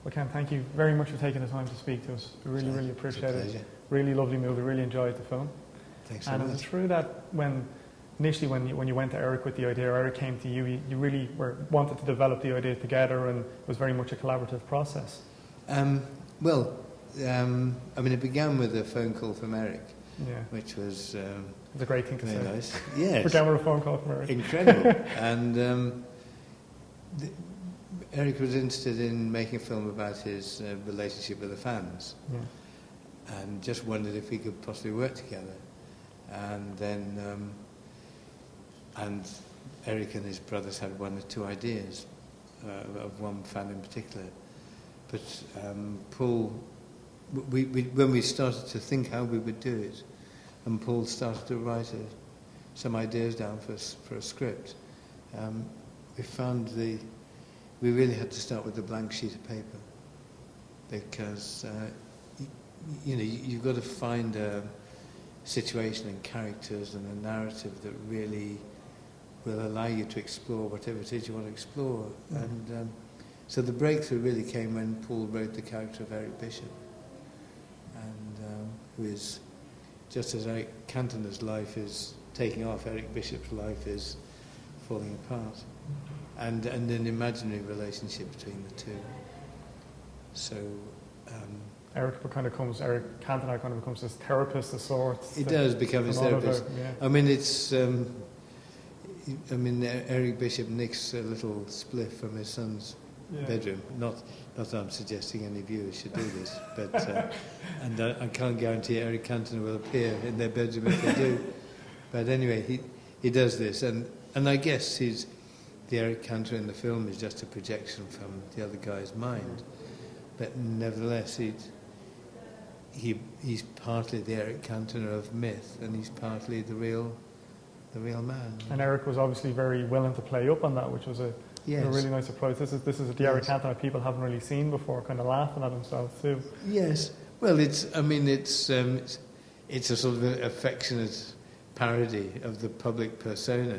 Well, Ken, thank you very much for taking the time to speak to us. We really appreciate it. Really lovely movie. Really enjoyed the film. Thanks so much. And is it true that initially when you went to Eric with the idea, or Eric came to you, you really wanted to develop the idea together, and it was very much a collaborative process? It began with a phone call from Eric, which was it's a great thing to say. Nice. Yes. Began with a phone call from Eric. Incredible. And Eric was interested in making a film about his relationship with the fans, and just wondered if we could possibly work together. And then, and Eric and his brothers had one or two ideas of one fan in particular. But Paul, when we started to think how we would do it, and Paul started to write some ideas down for a script, we found we really had to start with a blank sheet of paper, because you've got to find a situation and characters and a narrative that really will allow you to explore whatever it is you want to explore. And so the breakthrough really came when Paul wrote the character of Eric Bishop, and who is, just as Eric Cantona's life is taking off, Eric Bishop's life is falling apart, and an imaginary relationship between the two. So Eric Cantona kind of becomes this therapist of sorts. He does become his therapist. I mean, it's. Eric Bishop nicks a little spliff from his son's bedroom. Not that I'm suggesting any viewers should do this, but and I can't guarantee Eric Cantona will appear in their bedroom if they do. But anyway, he does this, and I guess the Eric Cantona in the film is just a projection from the other guy's mind. But nevertheless, he's partly the Eric Cantona of myth, and he's partly the real man. And Eric was obviously very willing to play up on that, which was a really nice approach. This is the Eric Cantona people haven't really seen before, kind of laughing at themselves too. Yes, well, it's a sort of affectionate parody of the public persona,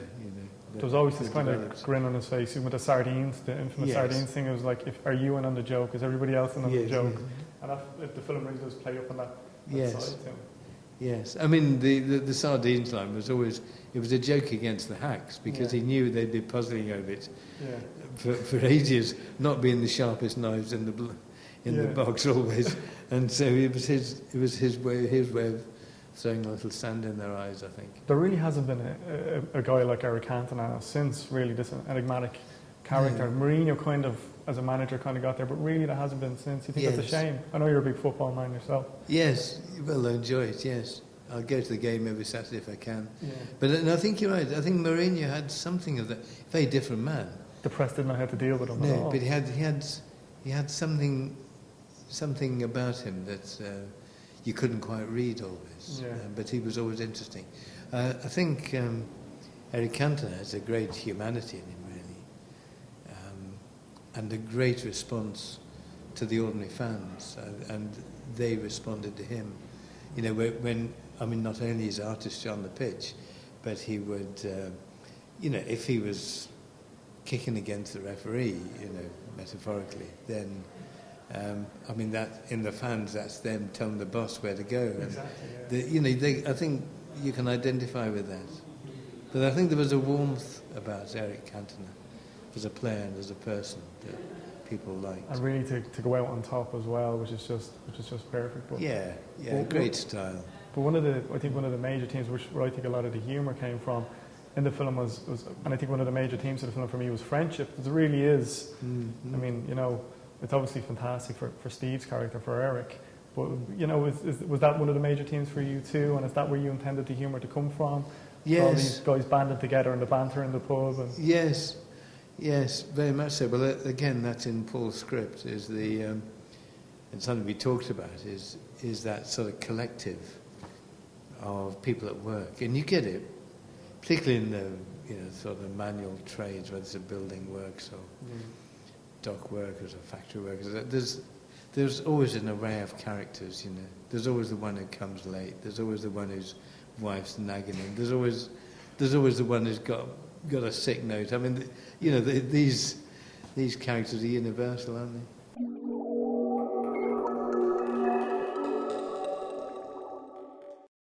There was always this kind of grin on his face, even with the sardines, the infamous sardines thing. It was like, are you in on the joke? Is everybody else in on the joke? And the film really does play up on that side too. Yes, I mean the sardines line was always, it was a joke against the hacks, because he knew they'd be puzzling over it for ages, not being the sharpest knives in the box always, and so it was his way of throwing a little sand in their eyes, I think. There really hasn't been a guy like Eric Cantona since, really, this enigmatic character. Mourinho kind of, as a manager, kind of got there, but really there hasn't been since. You think that's a shame? I know you're a big football man yourself. Yes, well, I enjoy it, yes. I'll go to the game every Saturday if I can. Yeah. But I think you're right. I think Mourinho had something of that. Very different man. The press didn't know how to deal with him at all. But he had something about him that you couldn't quite read always. But he was always interesting. I think Eric Cantona has a great humanity in him, really, and a great response to the ordinary fans, and they responded to him. When not only his artistry on the pitch, but he would, if he was kicking against the referee, metaphorically, then, that in the fans, that's them telling the boss where to go. Exactly. I think you can identify with that. But I think there was a warmth about Eric Cantona as a player and as a person that people liked. And really to go out on top as well, which is just perfect. But great style. But one of the major themes, where I think a lot of the humour came from in the film was, and I think one of the major themes of the film for me was friendship. Because it really is. Mm-hmm. I mean, it's obviously fantastic for Steve's character, for Eric. But was that one of the major themes for you too? And is that where you intended the humour to come from? Yes. All these guys banded together and the banter in the pub. And Yes, very much so. Well, again, that's in Paul's script. Is and something we talked about is that sort of collective of people at work, and you get it, particularly in the sort of manual trades, whether it's a building works or dock workers or factory workers. There's always an array of characters. There's always the one who comes late. There's always the one whose wife's nagging him. There's always the one who's got a sick note. I mean, these characters are universal, aren't they?